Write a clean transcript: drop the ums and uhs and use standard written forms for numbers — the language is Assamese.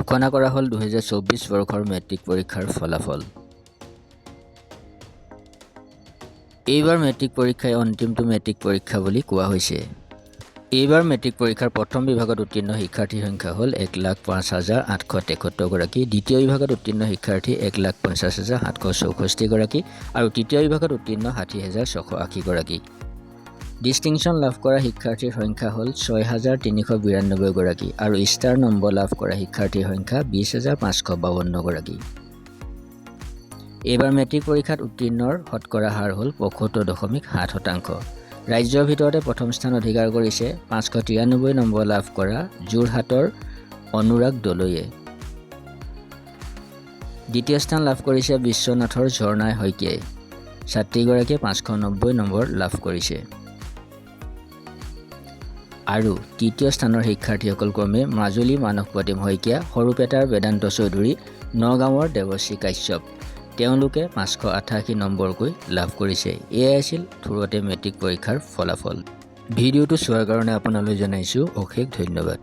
ঘোষণা কৰা হ'ল 2024 বৰ্ষৰ মেট্ৰিক পৰীক্ষাৰ ফলাফল। এইবাৰ মেট্ৰিক পৰীক্ষাই অন্তিমটো মেট্ৰিক পৰীক্ষা বুলি কোৱা হৈছে। এইবাৰ মেট্ৰিক পৰীক্ষাৰ প্ৰথম বিভাগত উত্তীৰ্ণ শিক্ষাৰ্থীৰ সংখ্যা হ'ল 1,05,873 গৰাকী, দ্বিতীয় বিভাগত উত্তীৰ্ণ শিক্ষাৰ্থী 1,50,764 গৰাকী আৰু তৃতীয় বিভাগত উত্তীৰ্ণ 60,680 গৰাকী। ডিষ্টিংশ্যন লাভ কৰা শিক্ষাৰ্থীৰ সংখ্যা হ'ল 6,392 গৰাকী আৰু ষ্টাৰ নম্বৰ লাভ কৰা শিক্ষাৰ্থীৰ সংখ্যা 20,552 গৰাকী। এইবাৰ মেট্ৰিক পৰীক্ষাত উত্তীৰ্ণৰ শতকৰা হাৰ হ'ল 75.7%। ৰাজ্যৰ ভিতৰতে প্ৰথম স্থান অধিকাৰ কৰিছে 593 নম্বৰ লাভ কৰা যোৰহাটৰ অনুৰাগ দলৈয়ে। দ্বিতীয় স্থান লাভ কৰিছে বিশ্বনাথৰ ঝৰ্ণাই শইকীয়াই। ছাত্ৰীগৰাকীয়ে 590 নম্বৰ লাভ কৰিছে। আৰু তৃতীয় স্থানৰ শিক্ষাৰ্থীসকল ক্ৰমে মাজুলী মানস প্ৰতিম শইকীয়া, সৰুপেটাৰ বেদান্ত চৌধুৰী, নগাঁৱৰ দেৱশ্ৰী কাশ্যপ। তেওঁলোকে 588 নম্বৰকৈ লাভ কৰিছে। এয়াই আছিল থোৰতে মেট্ৰিক পৰীক্ষাৰ ফলাফল। ভিডিঅ'টো চোৱাৰ কাৰণে আপোনালৈ জনাইছোঁ অশেষ ধন্যবাদ।